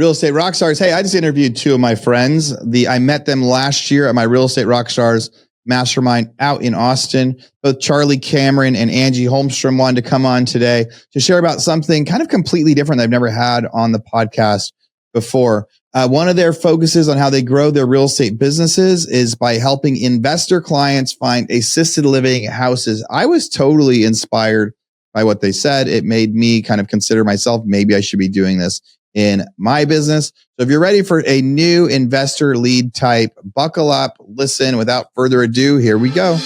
Real Estate Rockstars. Hey, I just interviewed two of my friends. I met them last year at my Real Estate Rockstars Mastermind out in Austin. Both Charlie Cameron and Angie Holmstrom wanted to come on today to share about something kind of completely different they've never had on the podcast before. One of their focuses on how they grow their real estate businesses is by helping investor clients find assisted living houses. I was totally inspired by what they said. It made me kind of consider myself, maybe I should be doing this in my business. So if you're ready for a new investor lead type, buckle up, listen. Without further ado, here we go.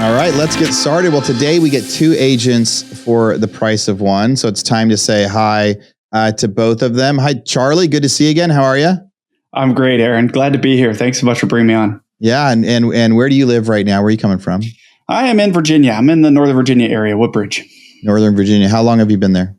All right, let's get started. Well, today we get two agents for the price of one. So it's time to say hi to both of them. Hi, Charlie. Good to see you again. How are you? I'm great, Aaron. Glad to be here. Thanks so much for bringing me on. Yeah. And where do you live right now? Where are you coming from? I am in Virginia. I'm in the Northern Virginia area, Woodbridge. Northern Virginia. How long have you been there?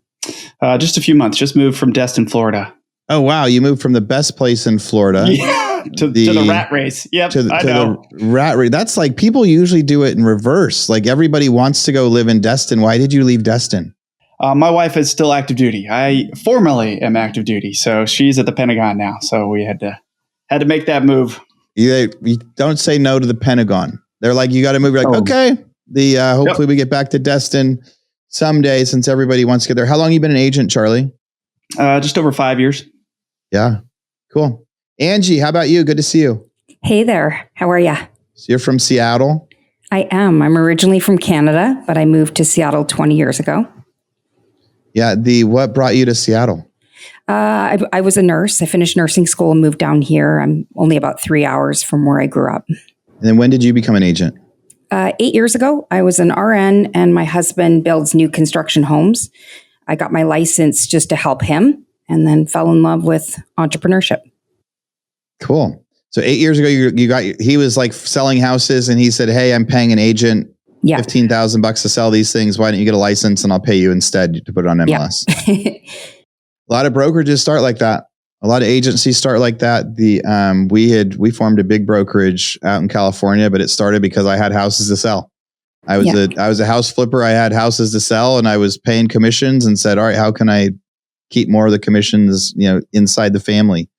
Just a few months. Just moved from Destin, Florida. Oh, wow. You moved from the best place in Florida. Yeah, to the rat race. Yep, I know. The rat race. That's like people usually do it in reverse. Like everybody wants to go live in Destin. Why did you leave Destin? My wife is still active duty. I formerly am active duty, so she's at the Pentagon now. So we had to make that move. You don't say no to the Pentagon. They're like, you got to move. You're like, okay. Hopefully we get back to Destin someday, since everybody wants to get there. How long have you been an agent, Charlie? Just over 5 years. Yeah, cool. Angie, how about you? Good to see you. Hey there. How are you? So you're from Seattle? I am. I'm originally from Canada, but I moved to Seattle 20 years ago. Yeah. What brought you to Seattle? I was a nurse. I finished nursing school and moved down here. I'm only about 3 hours from where I grew up. And then when did you become an agent? 8 years ago, I was an RN and my husband builds new construction homes. I got my license just to help him and then fell in love with entrepreneurship. Cool. So 8 years ago, he was like selling houses and he said, hey, I'm paying an agent $15,000 to sell these things. Why don't you get a license and I'll pay you instead to put it on MLS? Yeah. A lot of brokerages start like that. A lot of agencies start like that. We formed a big brokerage out in California, but it started because I had houses to sell. I was a house flipper. I had houses to sell and I was paying commissions and said, all right, how can I keep more of the commissions, inside the family,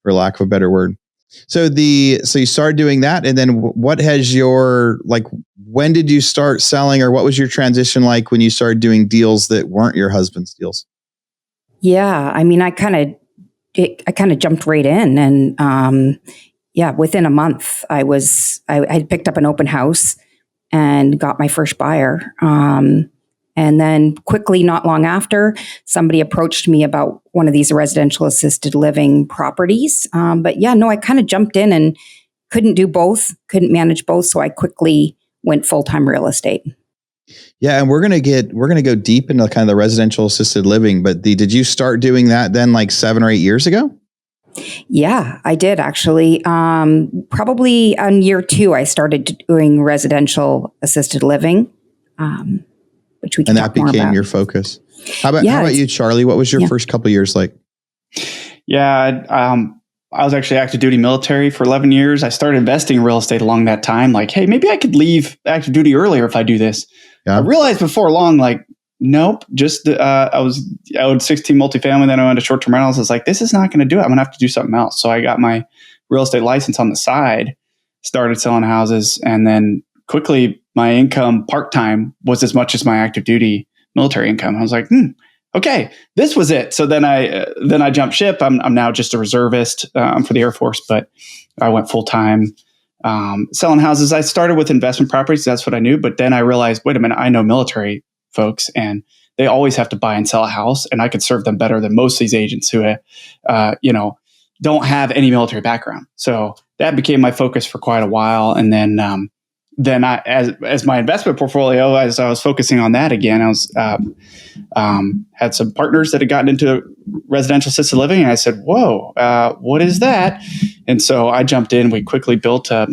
for lack of a better word. So you started doing that. And then what has when did you start selling, or what was your transition like when you started doing deals that weren't your husband's deals? Yeah. I mean, I kind of jumped right in and, within a month I had picked up an open house and got my first buyer. And then quickly, not long after, somebody approached me about one of these residential assisted living properties. I kind of jumped in and couldn't manage both. So I quickly went full-time real estate. Yeah. And we're going to go deep into kind of the residential assisted living, but did you start doing that then like 7 or 8 years ago? Yeah, I did actually. Probably on year 2, I started doing residential assisted living. Which we can talk more about. And that became your focus. How about you, Charlie? What was your first couple of years like? Yeah, I was actually active duty military for 11 years. I started investing in real estate along that time. Like, hey, maybe I could leave active duty earlier if I do this. Yeah. I realized before long, like, nope. Just I owed 16 multifamily, then I went to short-term rentals. I was like, this is not going to do it. I'm going to have to do something else. So I got my real estate license on the side, started selling houses, and then quickly my income part-time was as much as my active duty military income. I was like, okay, this was it. So then I jumped ship. I'm now just a reservist for the Air Force, but I went full-time selling houses. I started with investment properties. That's what I knew. But then I realized, wait a minute, I know military folks and they always have to buy and sell a house. And I could serve them better than most of these agents who, don't have any military background. So that became my focus for quite a while. And then I, as my investment portfolio, as I was focusing on that again, I was had some partners that had gotten into residential assisted living, and I said, "Whoa, what is that?" And so I jumped in. We quickly built a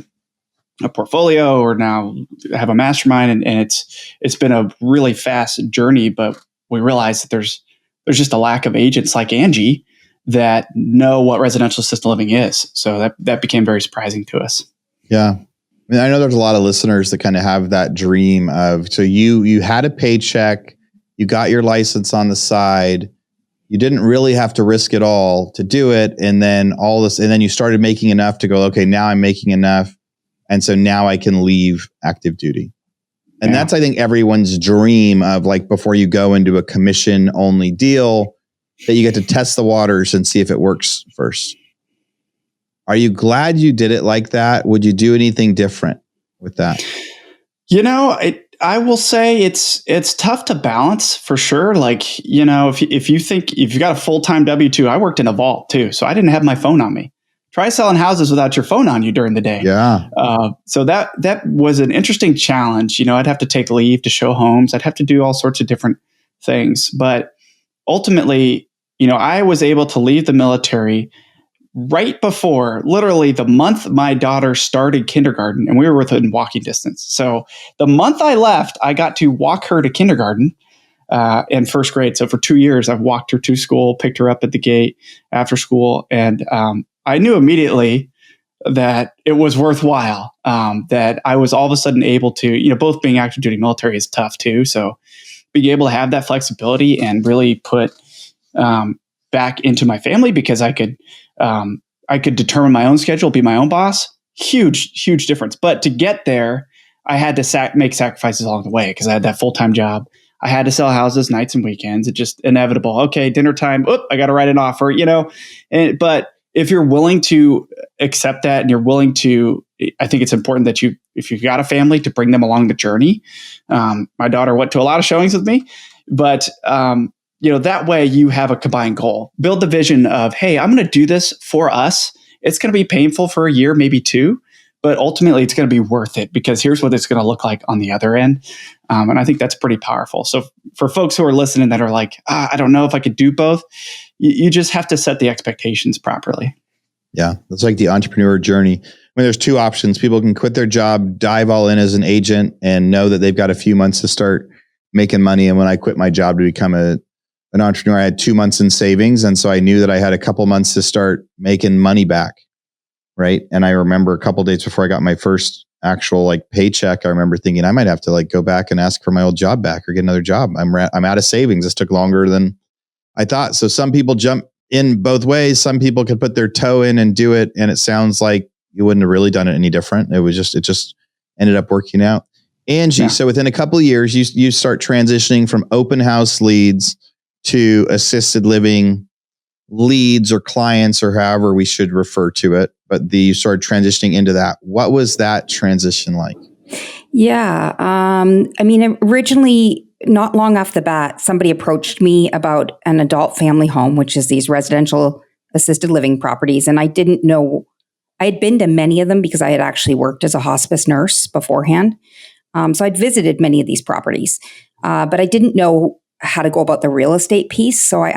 portfolio, or now have a mastermind, and it's been a really fast journey. But we realized that there's just a lack of agents like Angie that know what residential assisted living is. So that became very surprising to us. Yeah. I mean, I know there's a lot of listeners that kind of have that dream of, so you had a paycheck, you got your license on the side, you didn't really have to risk it all to do it. And then and then you started making enough to go, okay, now I'm making enough. And so now I can leave active duty. And that's, I think, everyone's dream of, like, before you go into a commission only deal, that you get to test the waters and see if it works first. Are you glad you did it like that? Would you do anything different with that? I will say it's tough to balance for sure. Like, if you've got a full-time W-2, I worked in a vault too, so I didn't have my phone on me. Try selling houses without your phone on you during the day. Yeah. So that was an interesting challenge. I'd have to take leave to show homes. I'd have to do all sorts of different things. But ultimately, I was able to leave the military right before, literally the month my daughter started kindergarten, and we were within walking distance. So the month I left, I got to walk her to kindergarten and first grade. So for 2 years, I've walked her to school, picked her up at the gate after school. And I knew immediately that it was worthwhile, that I was all of a sudden able to, both being active duty military is tough too. So being able to have that flexibility and really put back into my family, because I could determine my own schedule, be my own boss. Huge difference. But to get there, I had to make sacrifices along the way, because I had that full-time job. I had to sell houses nights and weekends. It's just inevitable. Okay, dinner time. I got to write an offer. But if you're willing to accept that, and you're willing to, I think it's important that if you've got a family, to bring them along the journey. My daughter went to a lot of showings with me, but that way you have a combined goal. Build the vision of, hey, I'm going to do this for us. It's going to be painful for a year, maybe 2, but ultimately it's going to be worth it, because here's what it's going to look like on the other end. And I think that's pretty powerful. So for folks who are listening that are like, I don't know if I could do both, you just have to set the expectations properly. Yeah. That's like the entrepreneur journey. There's 2 options. People can quit their job, dive all in as an agent, and know that they've got a few months to start making money. And when I quit my job to become an entrepreneur, I had 2 months in savings. And so I knew that I had a couple months to start making money back. Right. And I remember a couple days before I got my first actual paycheck, I remember thinking I might have to go back and ask for my old job back or get another job. I'm out of savings. This took longer than I thought. So some people jump in both ways. Some people could put their toe in and do it. And it sounds like you wouldn't have really done it any different. It just ended up working out. Angie, yeah. So within a couple of years, you start transitioning from open house leads to assisted living leads or clients, or however we should refer to it. But you started transitioning into that. What was that transition like? Yeah. Originally, not long off the bat, somebody approached me about an adult family home, which is these residential assisted living properties. And I didn't know, I had been to many of them because I had actually worked as a hospice nurse beforehand. So I'd visited many of these properties, but I didn't know how to go about the real estate piece. So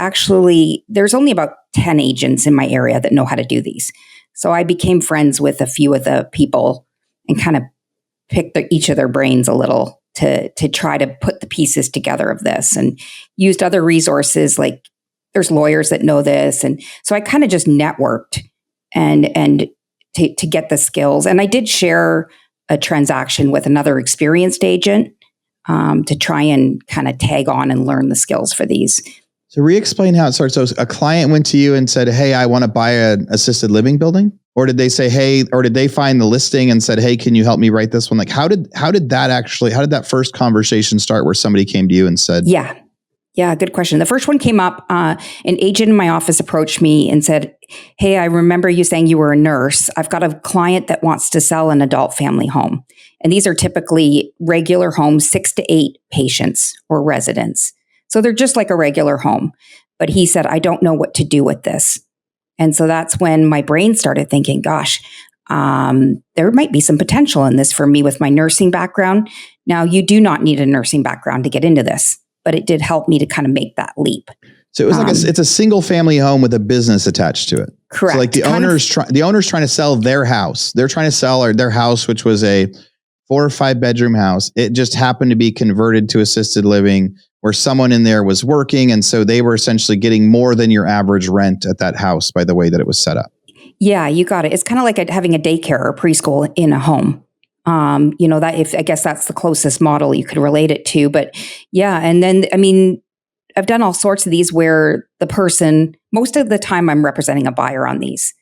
there's only about 10 agents in my area that know how to do these. So I became friends with a few of the people and kind of picked each of their brains a little to try to put the pieces together of this, and used other resources, like there's lawyers that know this. And so I kind of just networked and to get the skills. And I did share a transaction with another experienced agent to try and kind of tag on and learn the skills for these. So re-explain how it starts. So a client went to you and said, hey, I want to buy an assisted living building? Or did they say, hey, or did they find the listing and said, hey, can you help me write this one? How did that first conversation start where somebody came to you and said? Yeah, good question. The first one came up, an agent in my office approached me and said, hey, I remember you saying you were a nurse. I've got a client that wants to sell an adult family home. And these are typically regular homes, 6 to 8 patients or residents. So they're just like a regular home. But he said, I don't know what to do with this. And so that's when my brain started thinking, gosh, there might be some potential in this for me with my nursing background. Now, you do not need a nursing background to get into this, but it did help me to kind of make that leap. So it was it's a single family home with a business attached to it. Correct. So the owner's trying to sell their house. They're trying to sell their house, which was a 4 or 5 bedroom house. It just happened to be converted to assisted living where someone in there was working. And so they were essentially getting more than your average rent at that house by the way that it was set up. Yeah, you got it. It's kind of like having a daycare or preschool in a home. That if I guess that's the closest model you could relate it to. But yeah, and then I've done all sorts of these where the person, most of the time I'm representing a buyer on these.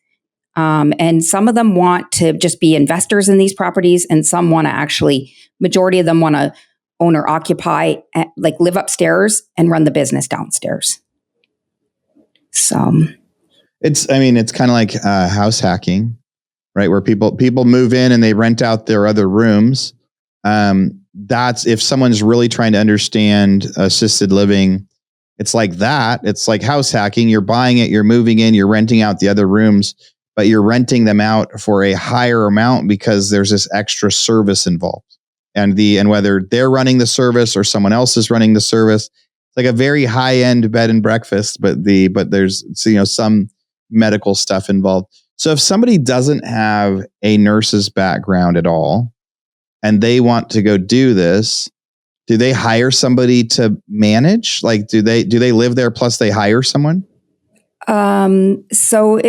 And some of them want to just be investors in these properties, and some want to actually, majority of them want to own or occupy, like live upstairs and run the business downstairs. So it's kind of like house hacking, right? Where people move in and they rent out their other rooms. That's if someone's really trying to understand assisted living, it's like that. It's like house hacking. You're buying it, you're moving in, you're renting out the other rooms, but you're renting them out for a higher amount because there's this extra service involved. And whether they're running the service or someone else is running the service, it's like a very high end bed and breakfast, but there's some medical stuff involved. So if somebody doesn't have a nurse's background at all, and they want to go do this, do they hire somebody to manage? Like, do they live there plus they hire someone? So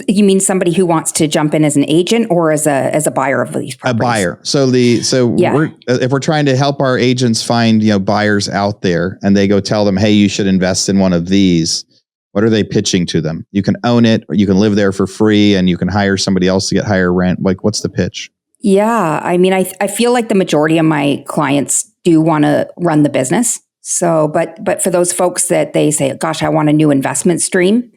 you mean somebody who wants to jump in as an agent or as a buyer of these properties? A buyer. If we're trying to help our agents find, buyers out there, and they go tell them, hey, you should invest in one of these. What are they pitching to them? You can own it, or you can live there for free, and you can hire somebody else to get higher rent. Like, what's the pitch? Yeah. I feel like the majority of my clients do want to run the business. So, but for those folks that they say, gosh, I want a new investment stream.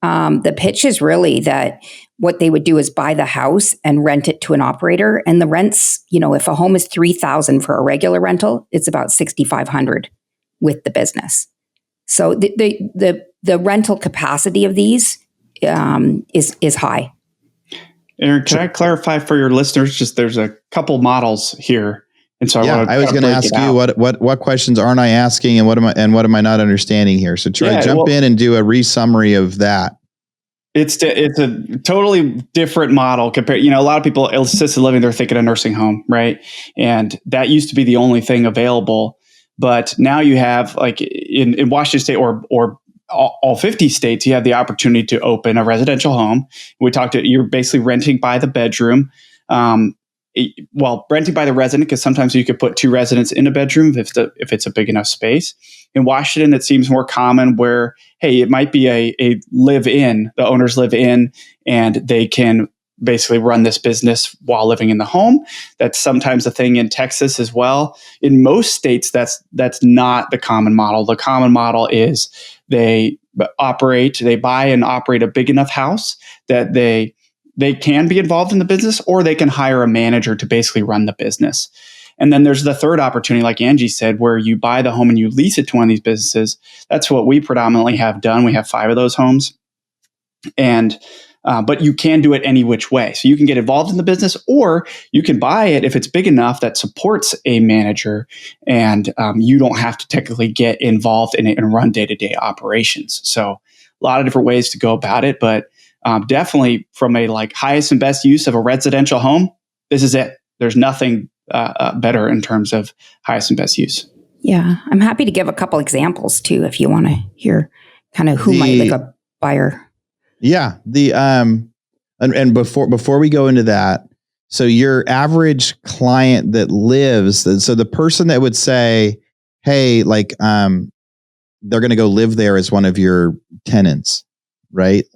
The pitch is really that what they would do is buy the house and rent it to an operator. And the rents, if a home is $3,000 for a regular rental, it's about $6,500 with the business. So the rental capacity of these is high. Aaron, can I clarify for your listeners? Just there's a couple models here, and so I was going to ask you what questions aren't I asking, and what am I not understanding here? So jump in and do a re-summary of that. It's a totally different model compared. A lot of people assisted living, they're thinking a nursing home, right? And that used to be the only thing available, but now you have like in Washington State or all 50 states, you have the opportunity to open a residential home. You're basically renting by the bedroom. Renting by the resident, because sometimes you could put two residents in a bedroom if it's a big enough space. In Washington, it seems more common where, hey, it might be a live-in, the owners live in, and they can basically run this business while living in the home. That's sometimes a thing in Texas as well. In most states, that's not the common model. The common model is they buy and operate a big enough house that they can be involved in the business, or they can hire a manager to basically run the business. And then there's the third opportunity, like Angie said, where you buy the home and you lease it to one of these businesses. That's what we predominantly have done. We have 5 of those homes. And but you can do it any which way. So you can get involved in the business, or you can buy it if it's big enough that supports a manager, and you don't have to technically get involved in it and run day-to-day operations. So a lot of different ways to go about it, but definitely from a highest and best use of a residential home, this is it. There's nothing better in terms of highest and best use. Yeah, I'm happy to give a couple examples too, if you want to hear kind of who might like a buyer. Yeah, and before we go into that, so your average client that lives, so the person that would say, hey, they're going to go live there as one of your tenants, right?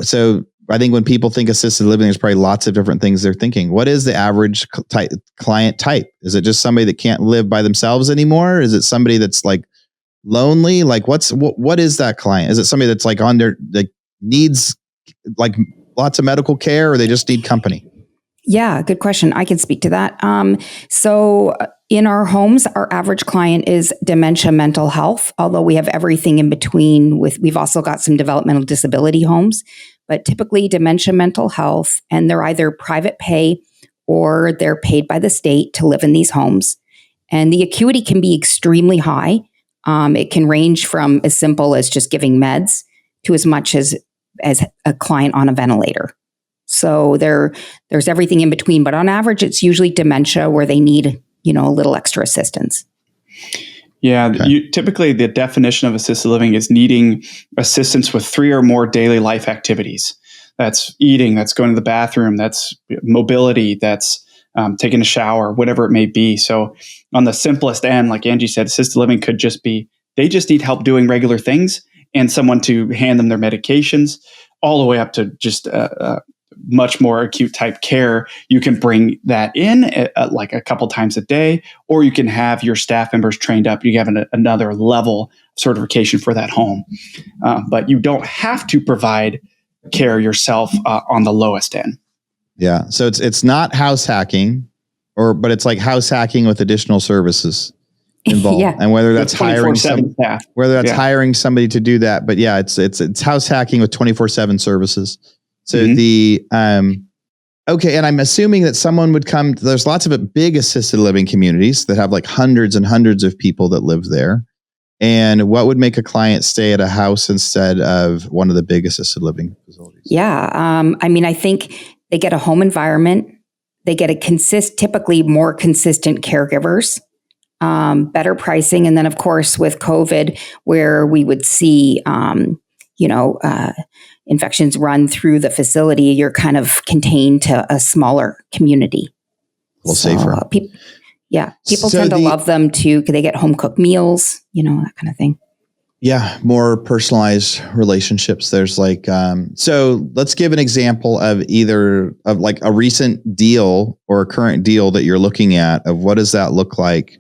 So I think when people think assisted living, there's probably lots of different things they're thinking. What is the average client type? Is it just somebody that can't live by themselves anymore? Is it somebody that's lonely? What is that client? Is it somebody that's needs lots of medical care, or they just need company? Yeah, good question. I can speak to that. So in our homes, our average client is dementia, mental health, although we have everything in between. We've also got some developmental disability homes, but typically dementia, mental health, and they're either private pay or they're paid by the state to live in these homes. And the acuity can be extremely high. It can range from as simple as just giving meds to as much as a client on a ventilator. So there's everything in between, but on average, it's usually dementia where they need, a little extra assistance. Yeah, Okay. typically the definition of assisted living is needing assistance with 3 or more daily life activities. That's eating, that's going to the bathroom, that's mobility, that's taking a shower, whatever it may be. So, on the simplest end, like Angie said, assisted living could just be they just need help doing regular things and someone to hand them their medications, all the way up to just much more acute type care. You can bring that in like a couple times a day, or you can have your staff members trained up. You have another level of certification for that home. But you don't have to provide care yourself on the lowest end. Yeah. So it's not house hacking, but it's like house hacking with additional services involved. Yeah. And whether that's With 24/7 staff. hiring somebody to do that. But yeah, it's house hacking with 24/7 services. So okay. And I'm assuming that someone would come, there's lots of big assisted living communities that have like hundreds and hundreds of people that live there. And what would make a client stay at a house instead of one of the big assisted living facilities? Yeah. I mean, I think they get a home environment. They get typically more consistent caregivers, better pricing. And then, of course, with COVID, where we would see, infections run through the facility, you're kind of contained to a smaller community. Safer. People tend to love them too, because they get home cooked meals, that kind of thing. Yeah, more personalized relationships. There's like, so let's give an example of either of like a recent deal or a current deal that you're looking at. Of what does that look like?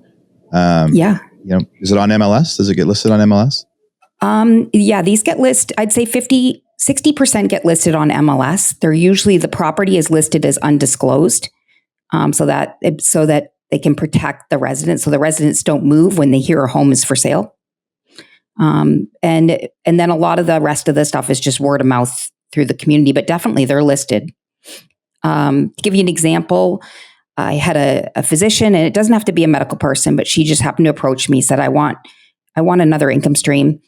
Is it on MLS? Does it get listed on MLS? These get listed. I'd say 60% get listed on MLS. They're usually, the property is listed as undisclosed, so that they can protect the residents, so the residents don't move when they hear a home is for sale. And then a lot of the rest of the stuff is just word of mouth through the community, but definitely they're listed. To give you an example, I had a physician, and it doesn't have to be a medical person, but she just happened to approach me, said, I want another income stream.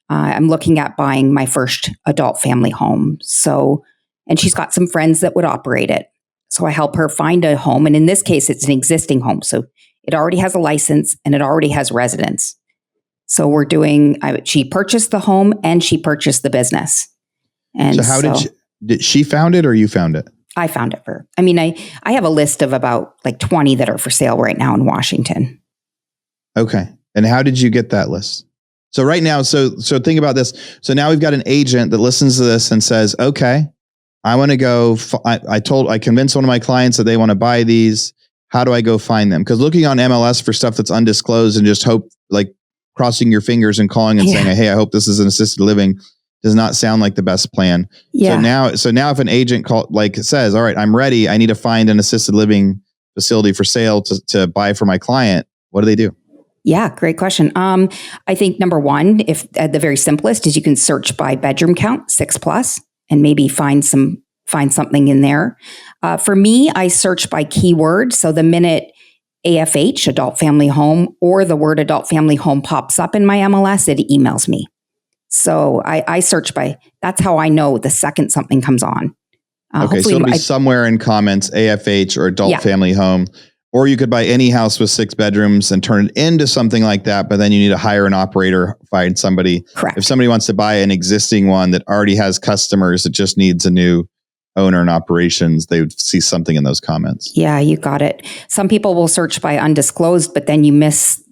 I'm looking at buying my first adult family home. And she's got some friends that would operate it. So I help her find a home. And in this case, it's an existing home. So it already has a license and it already has residents. So she purchased the home and she purchased the business. And so did she found it or you found it? I found it for her. I mean, I have a list of about like 20 that are for sale right now in Washington. Okay. And how did you get that list? So right now, so think about this. So now we've got an agent that listens to this and says, okay, I want to go. I convinced one of my clients that they want to buy these. How do I go find them? Because looking on MLS for stuff that's undisclosed and just crossing your fingers and calling and saying, hey, I hope this is an assisted living, does not sound like the best plan. Yeah. So now if an agent says, all right, I'm ready, I need to find an assisted living facility for sale to buy for my client, what do they do? Yeah, great question. I think number one, if at the very simplest, is you can search by bedroom count, 6+, and maybe find something in there. For me, I search by keyword. So the minute AFH, adult family home, or the word adult family home pops up in my MLS, it emails me. So I search by, that's how I know the second something comes on. Okay, so it'll be somewhere in comments, AFH or adult family home. Or you could buy any house with 6 bedrooms and turn it into something like that, but then you need to hire an operator, find somebody. Correct. If somebody wants to buy an existing one that already has customers, it just needs a new owner and operations, they would see something in those comments. Yeah, you got it. Some people will search by undisclosed, but then you miss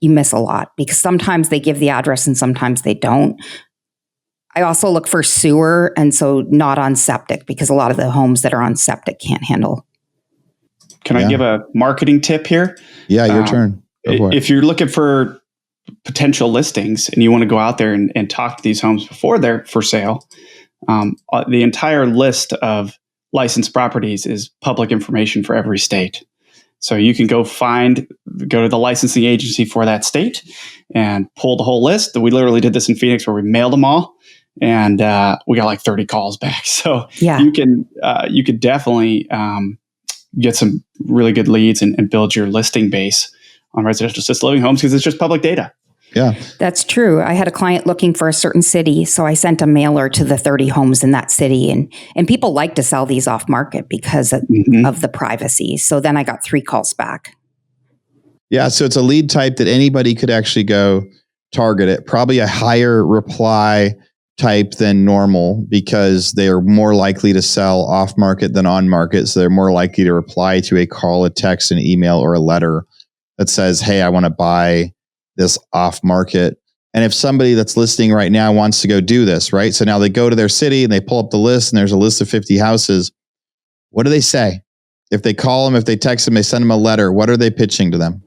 a lot because sometimes they give the address and sometimes they don't. I also look for sewer, and so not on septic, because a lot of the homes that are on septic can't handle. Can I give a marketing tip here? Yeah, your turn. If you're looking for potential listings and you want to go out there and talk to these homes before they're for sale, the entire list of licensed properties is public information for every state. So you can go to the licensing agency for that state and pull the whole list. We literally did this in Phoenix where we mailed them all, and we got like 30 calls back. So you could definitely get some really good leads and build your listing base on residential assisted living homes because it's just public data. Yeah, that's true. I had a client looking for a certain city, so I sent a mailer to the 30 homes in that city, and people like to sell these off market because of the privacy. So then I got 3 calls back. Yeah. So it's a lead type that anybody could actually go target it. Probably a higher reply type than normal because they are more likely to sell off market than on market. So they're more likely to reply to a call, a text, an email, or a letter that says, hey, I want to buy this off market. And if somebody that's listening right now wants to go do this, right? So now they go to their city and they pull up the list and there's a list of 50 houses. What do they say? If they call them, if they text them, they send them a letter, what are they pitching to them?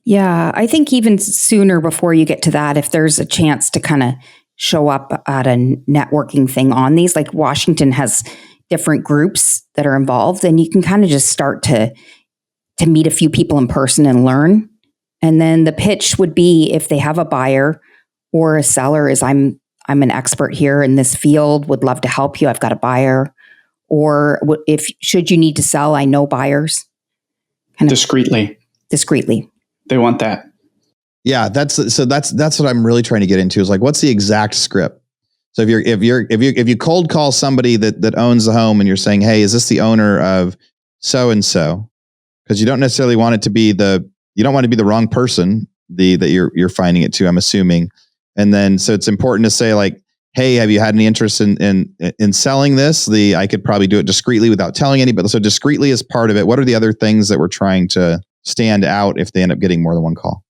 Yeah, I think even sooner before you get to that, if there's a chance to kind of show up at a networking thing on these, like Washington has different groups that are involved, and you can kind of just start to meet a few people in person and learn. And then the pitch would be, if they have a buyer or a seller, is I'm an expert here in this field, would love to help you. I've got a buyer. Or if should you need to sell, I know buyers. Kind of discreetly. They want that. Yeah, that's what I'm really trying to get into is like, what's the exact script? So if you cold call somebody that owns the home and you're saying, hey, is this the owner of so and so? Because you don't necessarily want it to be you don't want to be the wrong person that you're finding it to, I'm assuming. And then so it's important to say like, hey, have you had any interest in selling this? I could probably do it discreetly without telling anybody. So discreetly is part of it. What are the other things that we're trying to stand out if they end up getting more than one call?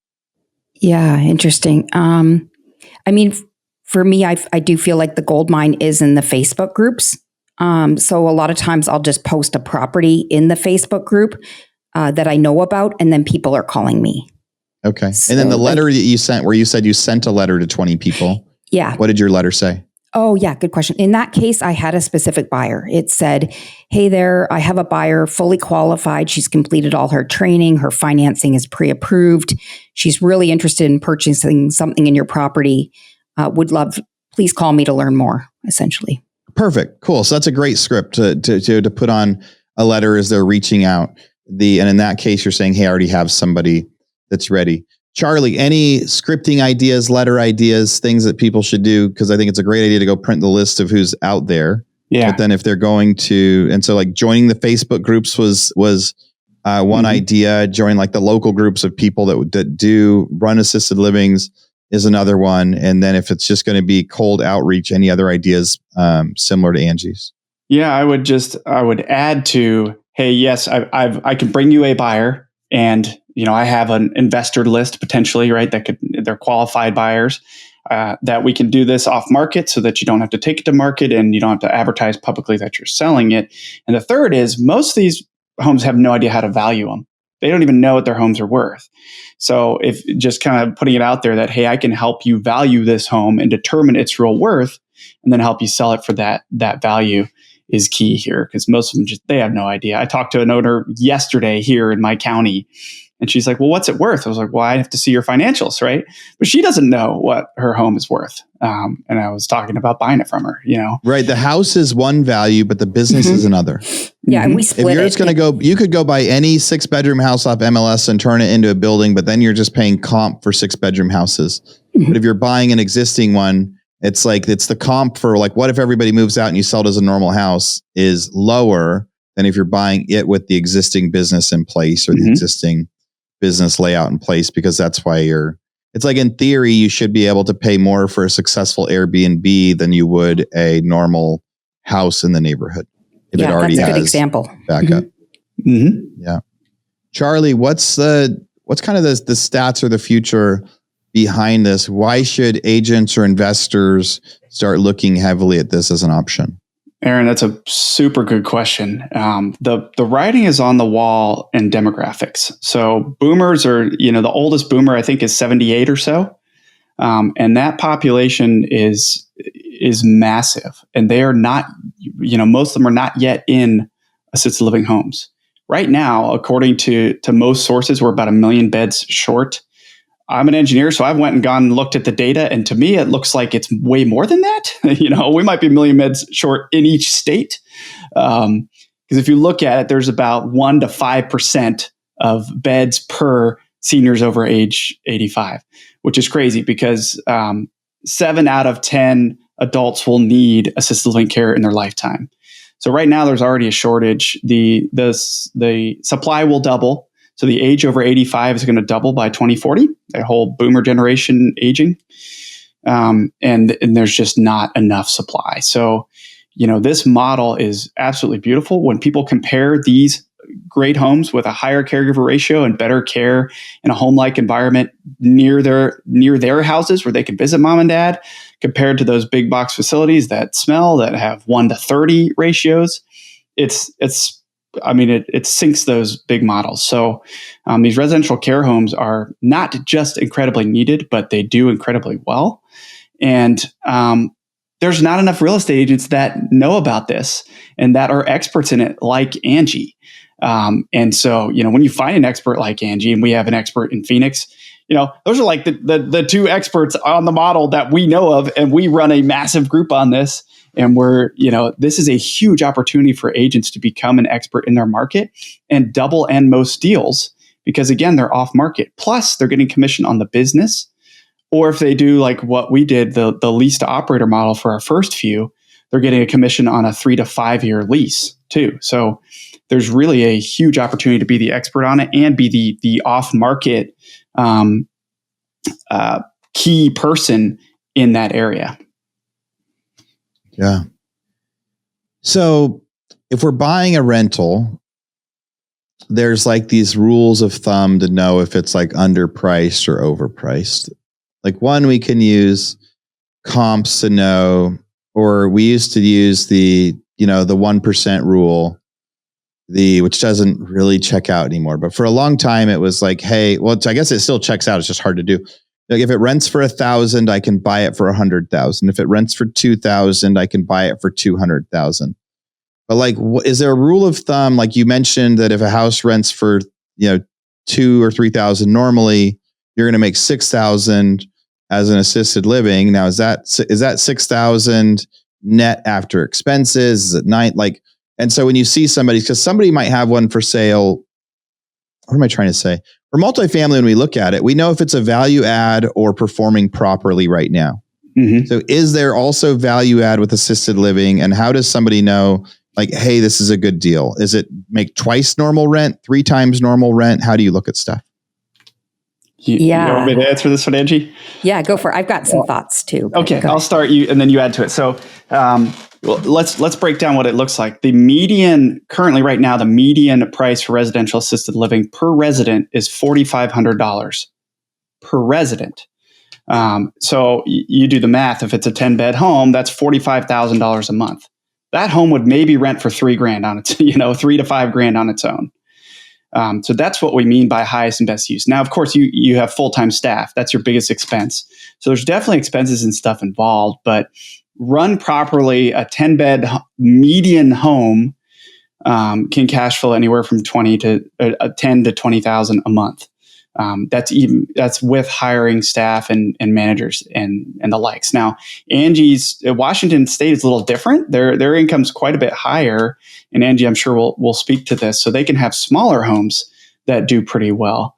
Yeah, interesting. I mean, for me, I do feel like the gold mine is in the Facebook groups. So a lot of times I'll just post a property in the Facebook group that I know about, and then people are calling me. Okay. So, and then the letter that you sent, where you said you sent a letter to 20 people. Yeah. What did your letter say? Oh, yeah. Good question. In that case, I had a specific buyer. It said, hey there, I have a buyer fully qualified. She's completed all her training. Her financing is pre-approved. She's really interested in purchasing something in your property. Please call me to learn more, essentially. Perfect. Cool. So that's a great script to put on a letter as they're reaching out. And in that case, you're saying, hey, I already have somebody that's ready. Charlie, any scripting ideas, letter ideas, things that people should do? Because I think it's a great idea to go print the list of who's out there. Yeah. But then if they're going to, and so like joining the Facebook groups was one idea. Join like the local groups of people that do run assisted livings is another one. And then if it's just going to be cold outreach, any other ideas similar to Angie's? Yeah, I would add to, hey, yes, I can bring you a buyer, and I have an investor list potentially, right? They're qualified buyers that we can do this off market so that you don't have to take it to market and you don't have to advertise publicly that you're selling it. And the third is most of these homes have no idea how to value them. They don't even know what their homes are worth. So if just kind of putting it out there that, hey, I can help you value this home and determine its real worth and then help you sell it for that value is key here, because most of them they have no idea. I talked to an owner yesterday here in my county, and she's like, well, what's it worth? I was like, well, I have to see your financials, right? But she doesn't know what her home is worth. And I was talking about buying it from her, Right. The house is one value, but the business is another. Yeah. And we split it. If you're just going to go, you could go buy any 6-bedroom house off MLS and turn it into a building, but then you're just paying comp for 6-bedroom houses. But if you're buying an existing one, it's the comp for like, what if everybody moves out and you sell it as a normal house is lower than if you're buying it with the existing business in place or the existing business layout in place, because that's why it's like in theory, you should be able to pay more for a successful Airbnb than you would a normal house in the neighborhood. If it already that's a has good example. Backup. Yeah. Charlie, what's kind of the stats or the future behind this? Why should agents or investors start looking heavily at this as an option? Aaron, that's a super good question. The writing is on the wall in demographics. So boomers are, the oldest boomer I think is 78 or so. And that population is massive. And they are not, most of them are not yet in assisted living homes. Right now, according to most sources, we're about 1 million beds short. I'm an engineer, so I've went and gone and looked at the data, and to me, it looks like it's way more than that. We might be 1 million beds short in each state. Because if you look at it, there's about 1 to 5% of beds per seniors over age 85, which is crazy because 7 out of 10 adults will need assisted living care in their lifetime. So right now, there's already a shortage. The supply will double. So the age over 85 is going to double by 2040, that whole boomer generation aging. And there's just not enough supply. So, this model is absolutely beautiful. When people compare these great homes with a higher caregiver ratio and better care in a home-like environment near their houses where they can visit mom and dad, compared to those big box facilities that smell, that have 1-to-30 ratios, it sinks those big models. So these residential care homes are not just incredibly needed, but they do incredibly well. And there's not enough real estate agents that know about this and that are experts in it, like Angie. And so, when you find an expert like Angie, and we have an expert in Phoenix, those are like the two experts on the model that we know of, and we run a massive group on this. And this is a huge opportunity for agents to become an expert in their market and double end most deals, because again, they're off market. Plus, they're getting commission on the business. Or if they do like what we did, the lease to operator model for our first few, they're getting a commission on a 3 to 5 year lease too. So there's really a huge opportunity to be the expert on it and be the off market key person in that area. Yeah. So if we're buying a rental, there's like these rules of thumb to know if it's like underpriced or overpriced. Like one, we can use comps to know, or we used to use the 1% rule, which doesn't really check out anymore. But for a long time, it was like, hey, well, I guess it still checks out. It's just hard to do. Like if it rents for 1,000, I can buy it for 100,000. If it rents for 2,000, I can buy it for 200,000. But like, is there a rule of thumb? Like you mentioned that if a house rents for 2,000 or 3,000 normally, you're going to make 6,000 as an assisted living. Now, is that 6,000 net after expenses? Is it night? Like, and so when you see somebody, because somebody might have one for sale, what am I trying to say? For multifamily, when we look at it, we know if it's a value add or performing properly right now. Mm-hmm. So is there also value add with assisted living? And how does somebody know, like, hey, this is a good deal? Is it make twice normal rent, 3 times normal rent? How do you look at stuff? You want me to answer this one, Angie? Yeah, go for it. I've got some thoughts too. Okay, I'll start you and then you add to it. So let's break down what it looks like. The median price for residential assisted living per resident is $4,500 per resident. So you do the math. If it's a 10-bed home, that's $45,000 a month. That home would maybe rent for $3,000 on its, $3,000 to $5,000 on its own. So that's what we mean by highest and best use. Now, of course, you have full-time staff. That's your biggest expense. So there's definitely expenses and stuff involved, but run properly, a 10-bed median home can cash flow anywhere from 10 to 20,000 a month. That's with hiring staff and managers and the likes. Now, Washington State is a little different. Their income's quite a bit higher, and Angie, I'm sure will speak to this. So they can have smaller homes that do pretty well.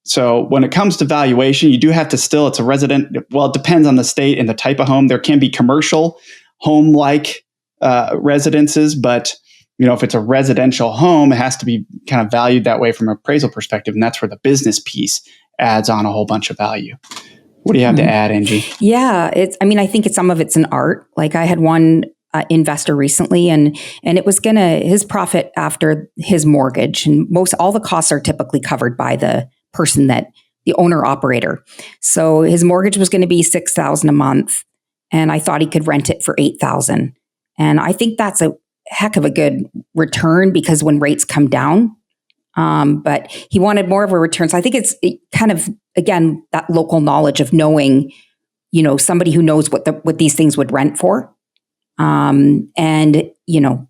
So when it comes to valuation, you do have to it's a resident. Well, it depends on the state and the type of home. There can be commercial home-like residences, but if it's a residential home, it has to be kind of valued that way from an appraisal perspective. And that's where the business piece adds on a whole bunch of value. What do you have to add, Angie? Yeah, I think some of it's an art. Like I had one investor recently and it was his profit after his mortgage, and all the costs are typically covered by the person the owner operator. So his mortgage was going to be $6,000 a month. And I thought he could rent it for $8,000. And I think that's a heck of a good return because when rates come down, but he wanted more of a return. So I think it's kind of, again, that local knowledge of knowing, somebody who knows what these things would rent for. And,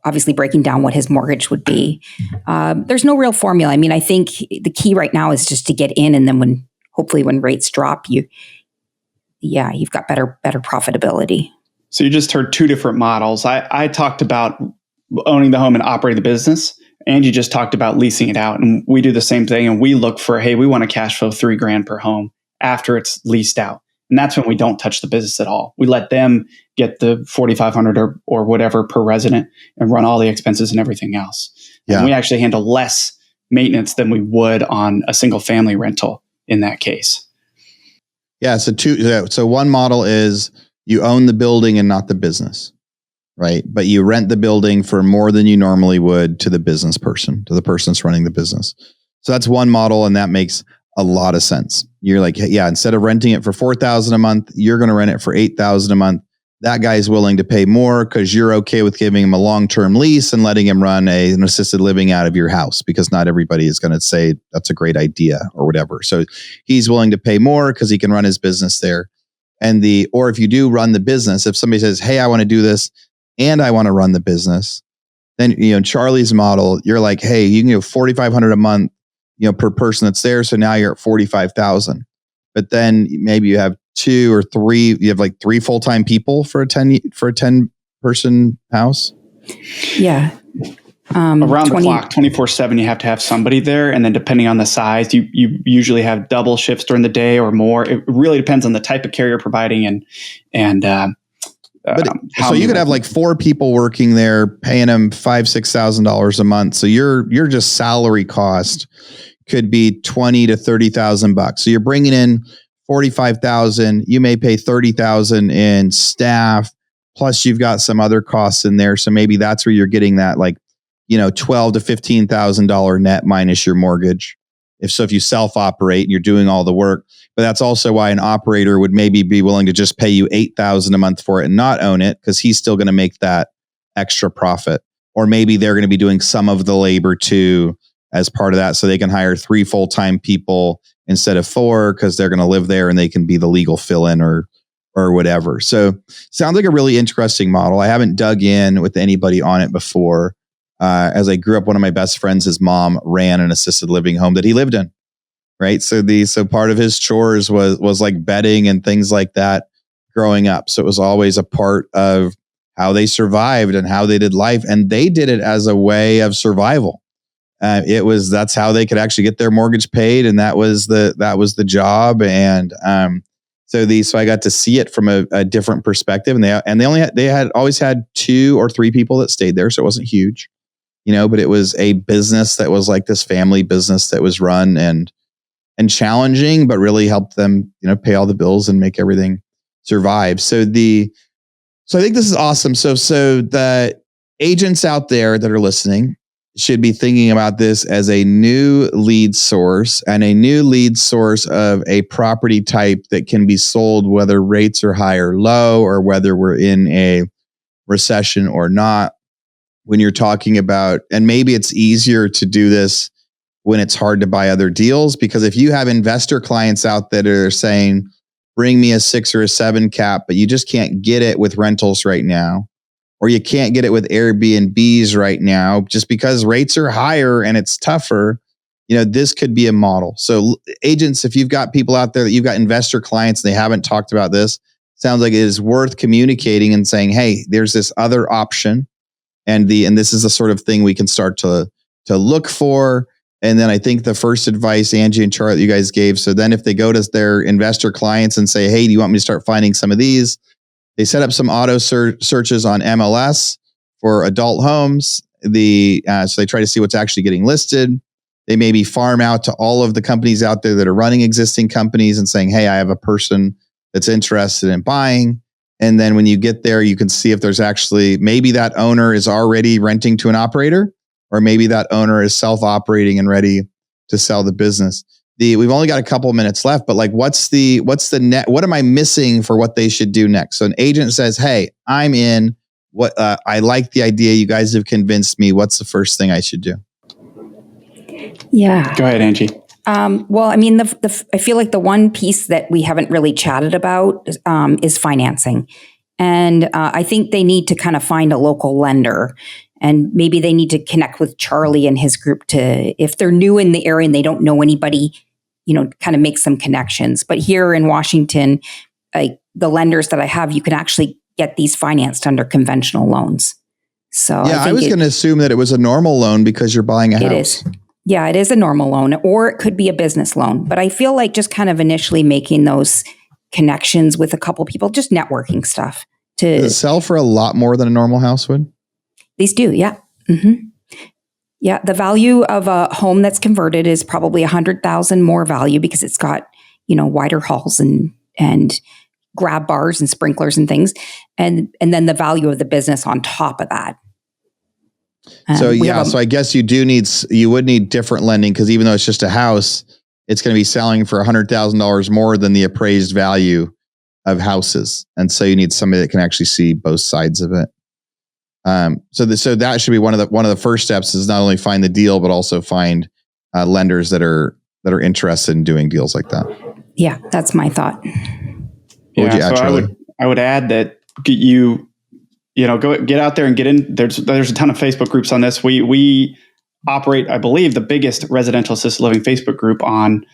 obviously breaking down what his mortgage would be. There's no real formula. I mean, I think the key right now is just to get in. And then hopefully when rates drop, you've got better profitability. So you just heard 2 different models. I talked about owning the home and operating the business. Angie just talked about leasing it out. And we do the same thing. And we look for, hey, we want to cash flow $3,000 per home after it's leased out. And that's when we don't touch the business at all. We let them get the $4,500 or whatever per resident and run all the expenses and everything else. Yeah. And we actually handle less maintenance than we would on a single family rental in that case. Yeah. So one model is you own the building and not the business, right? But you rent the building for more than you normally would to the business person, to the person that's running the business. So that's one model, and that makes a lot of sense. You're like, yeah, instead of renting it for $4,000 a month, you're going to rent it for $8,000 a month. That guy's willing to pay more because you're okay with giving him a long-term lease and letting him run an assisted living out of your house, because not everybody is going to say that's a great idea or whatever. So he's willing to pay more because he can run his business there. Or if you do run the business, if somebody says, hey, I want to do this and I want to run the business, then, Charlie's model, you're like, hey, you can give $4,500 a month, per person that's there. So now you're at $45,000. But then maybe you have two or three, you have like three full-time people for a 10 person house. Yeah. Around the clock, 24/7, you have to have somebody there. And then depending on the size, you usually have double shifts during the day or more. It really depends on the type of care you're providing so you could have like four people working there, paying them $5,000-$6,000 a month. So your just salary cost could be $20,000 to $30,000. So you're bringing in $45,000. You may pay $30,000 in staff, plus you've got some other costs in there. So maybe that's where you're getting that $12,000 to $15,000 net minus your mortgage. If you self-operate and you're doing all the work. But that's also why an operator would maybe be willing to just pay you $8,000 a month for it and not own it, because he's still going to make that extra profit. Or maybe they're going to be doing some of the labor too as part of that, so they can hire 3 full-time people instead of 4 because they're going to live there and they can be the legal fill-in or whatever. So sounds like a really interesting model. I haven't dug in with anybody on it before. As I grew up, one of my best friends, his mom ran an assisted living home that he lived in. Right. So part of his chores was like bedding and things like that growing up. So it was always a part of how they survived and how they did life. And they did it as a way of survival. That's how they could actually get their mortgage paid. And that was the job. And so I got to see it from a different perspective. And they had always had 2 or 3 people that stayed there. So it wasn't huge, but it was a business that was like this family business that was run and challenging, but really helped them, pay all the bills and make everything survive. So I think this is awesome. So the agents out there that are listening should be thinking about this as a new lead source, and a new lead source of a property type that can be sold whether rates are high or low, or whether we're in a recession or not. When you're talking about, and maybe it's easier to do this when it's hard to buy other deals, because if you have investor clients out that are saying, bring me a 6 or a 7 cap, but you just can't get it with rentals right now, or you can't get it with Airbnbs right now, just because rates are higher and it's tougher, this could be a model. So agents, if you've got people out there that you've got investor clients and they haven't talked about this, sounds like it is worth communicating and saying, hey, there's this other option. And this is the sort of thing we can start to look for. And then I think the first advice, Angie and Charlie, you guys gave. So then if they go to their investor clients and say, hey, do you want me to start finding some of these? They set up some auto searches on MLS for adult homes. So they try to see what's actually getting listed. They maybe farm out to all of the companies out there that are running existing companies and saying, hey, I have a person that's interested in buying. And then when you get there, you can see if there's actually, maybe that owner is already renting to an operator, or maybe that owner is self-operating and ready to sell the business. We've only got a couple of minutes left, but like, what's the net? What am I missing for what they should do next? So an agent says, hey, I'm in. I like the idea. You guys have convinced me. What's the first thing I should do? Yeah. Go ahead, Angie. Well, I mean, I feel like the one piece that we haven't really chatted about is financing. And I think they need to kind of find a local lender, and maybe they need to connect with Charlie and his group if they're new in the area and they don't know anybody, kind of make some connections. But here in Washington, the lenders that I have, you can actually get these financed under conventional loans. So yeah, I was going to assume that it was a normal loan because you're buying a house. It is. Yeah, it is a normal loan, or it could be a business loan. But I feel like just kind of initially making those connections with a couple people, just networking stuff. Does it sell for a lot more than a normal house would? These do, yeah. Mm-hmm. Yeah, the value of a home that's converted is probably 100,000 more value because it's got, wider halls and grab bars and sprinklers and things, and then the value of the business on top of that. So I guess you would need different lending, because even though it's just a house, it's going to be selling for $100,000 more than the appraised value of houses, and so you need somebody that can actually see both sides of it. So that should be one of the first steps, is not only find the deal, but also find lenders that are interested in doing deals like that. Yeah, that's my thought. I would add that go get out there and get in. There's a ton of Facebook groups on this. We operate, I believe, the biggest residential assisted living Facebook group on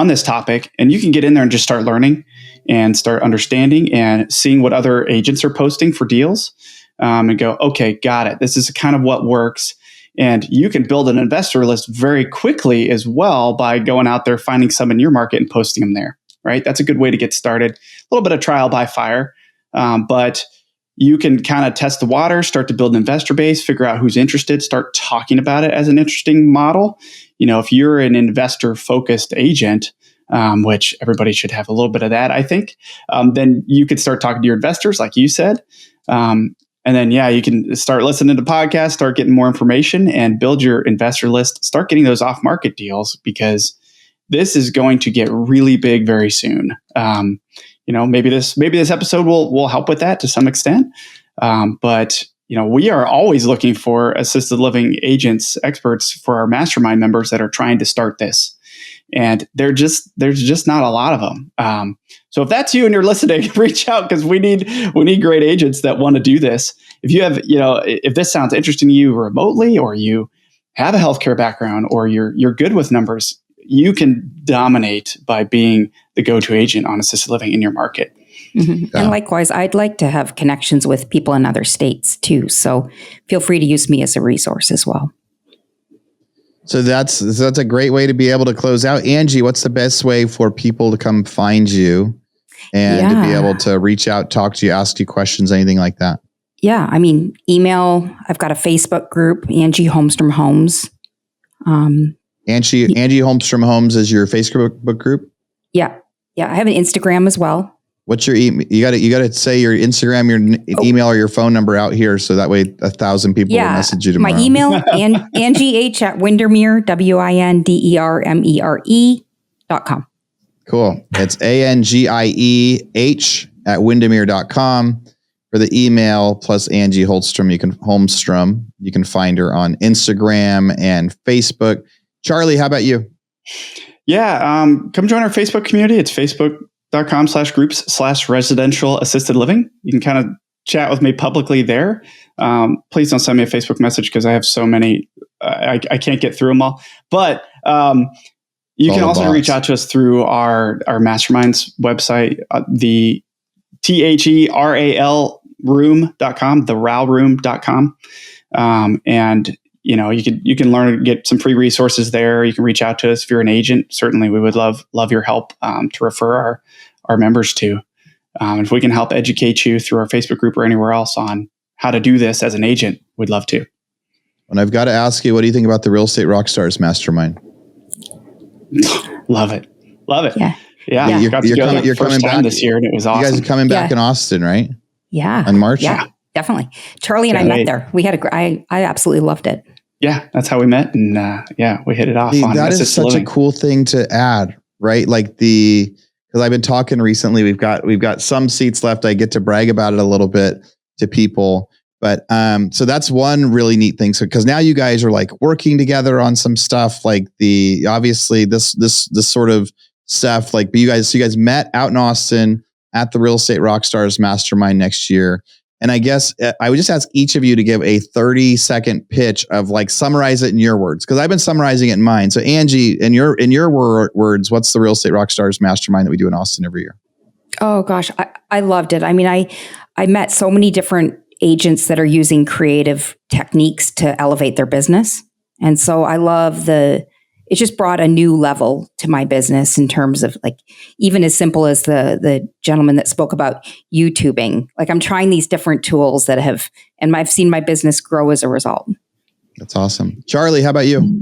this topic, and you can get in there and just start learning and start understanding and seeing what other agents are posting for deals, and go, okay, got it. This is kind of what works. And you can build an investor list very quickly as well by going out there, finding some in your market and posting them there, right? That's a good way to get started. A little bit of trial by fire, but you can kind of test the water, start to build an investor base, figure out who's interested, start talking about it as an interesting model. If you're an investor-focused agent, which everybody should have a little bit of that, I think, then you could start talking to your investors, like you said. And then, you can start listening to podcasts, start getting more information, and build your investor list. Start getting those off-market deals, because this is going to get really big very soon. Maybe this episode will help with that to some extent. But we are always looking for assisted living agents, experts for our mastermind members that are trying to start this. And there's just not a lot of them. So if that's you and you're listening, reach out, because we need great agents that want to do this. If you have, if this sounds interesting to you remotely, or you have a healthcare background, or you're good with numbers, you can dominate by being the go-to agent on assisted living in your market. Mm-hmm. Yeah. And likewise, I'd like to have connections with people in other states too. So feel free to use me as a resource as well. So that's a great way to be able to close out. Angie, what's the best way for people to come find you and to be able to reach out, talk to you, ask you questions, anything like that? Yeah. I mean, email. I've got a Facebook group, Angie Holmstrom Homes. Angie Holmstrom Homes is your Facebook group? Yeah. Yeah. I have an Instagram as well. What's your email? You got to say your Instagram, your email, or your phone number out here, so that way 1,000 people will message you tomorrow. My email, Angie at Windermere, WINDERMERE.com. Cool. It's ANGIEH at Windermere.com for the email, plus Angie Holmstrom. You can find her on Instagram and Facebook. Charlie, how about you? Yeah. Come join our Facebook community. It's facebook.com/groups/residential assisted living. You can kind of chat with me publicly there. Please don't send me a Facebook message, because I have so many, I can't get through them all. But you can also reach out to us through our Masterminds website, the THERAL room.com, the ralroom.com. And you can learn, get some free resources there. You can reach out to us if you're an agent. Certainly, we would love your help to refer our members to. If we can help educate you through our Facebook group or anywhere else on how to do this as an agent, we'd love to. And I've got to ask you, what do you think about the Real Estate Rockstars Mastermind? Love it. Yeah. You're coming back this year, and it was awesome. You guys are coming back in Austin, right? Yeah. In March? Yeah, definitely. Charlie and I met there. We had I absolutely loved it. Yeah, that's how we met. And we hit it off. That is such a cool thing to add, right? Like because I've been talking recently, we've got some seats left. I get to brag about it a little bit to people. But so that's one really neat thing. So because now you guys are like working together on some stuff, like obviously this sort of stuff, like you guys met out in Austin at the Real Estate Rockstars Mastermind next year. And I guess I would just ask each of you to give a 30-second pitch of, like, summarize it in your words, because I've been summarizing it in mine. So Angie, in your words, what's the Real Estate Rockstars Mastermind that we do in Austin every year? Oh gosh, I loved it. I mean, I met so many different agents that are using creative techniques to elevate their business. And so I love it just brought a new level to my business in terms of, like, even as simple as the gentleman that spoke about YouTubing. Like, I'm trying these different tools and I've seen my business grow as a result. That's awesome. Charlie, how about you?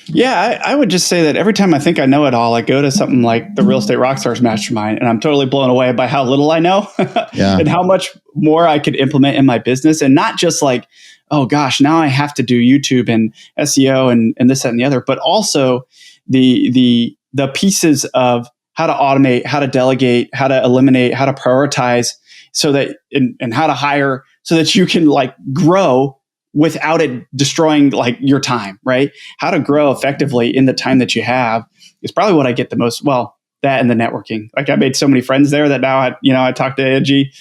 Yeah, I would just say that every time I think I know it all, I go to something like the Real Estate Rockstars Mastermind, and I'm totally blown away by how little I know and how much more I could implement in my business. And not just like, oh gosh, now I have to do YouTube and SEO and this, that, and the other, but also the pieces of how to automate, how to delegate, how to eliminate, how to prioritize, so that and how to hire so that you can like grow without it destroying like your time, right? How to grow effectively in the time that you have is probably what I get the most. Well, that and the networking. Like I made so many friends there that now I talk to Angie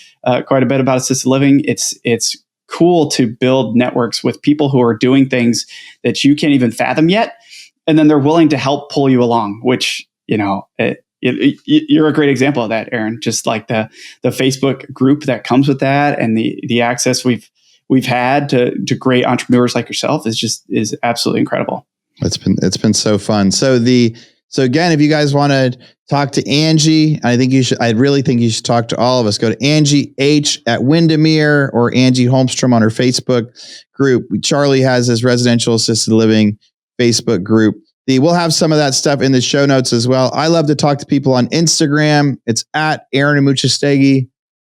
quite a bit about assisted living. It's cool to build networks with people who are doing things that you can't even fathom yet, and then they're willing to help pull you along. Which you're a great example of that, Aaron. Just like the Facebook group that comes with that, and the access we've had to great entrepreneurs like yourself is absolutely incredible. It's been so fun. So again, if you guys want to talk to Angie, I really think you should talk to all of us. Go to Angie H at Windermere or Angie Holmstrom on her Facebook group. Charlie has his residential assisted living Facebook group. We'll have some of that stuff in the show notes as well. I love to talk to people on Instagram. It's at Aaron Amuchastegui.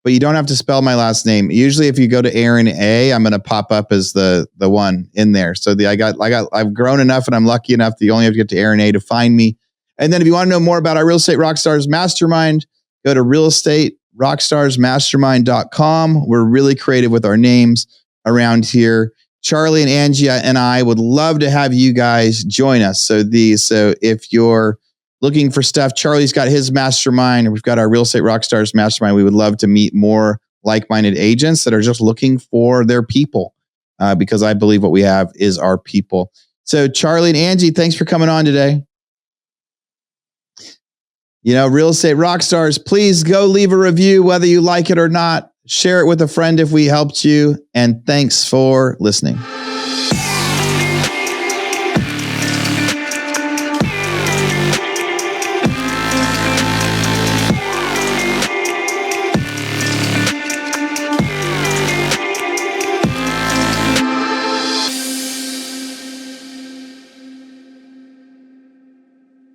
But you don't have to spell my last name. Usually if you go to Aaron A, I'm going to pop up as the one in there. So I've grown enough and I'm lucky enough that you only have to get to Aaron A to find me. And then if you want to know more about our Real Estate Rockstars Mastermind, go to realestaterockstarsmastermind.com. We're really creative with our names around here. Charlie and Angie and I would love to have you guys join us. So if you're looking for stuff, Charlie's got his mastermind, and we've got our Real Estate Rockstars Mastermind. We would love to meet more like-minded agents that are just looking for their people, because I believe what we have is our people. So Charlie and Angie, thanks for coming on today. Real Estate Rockstars, please go leave a review, whether you like it or not. Share it with a friend if we helped you. And thanks for listening.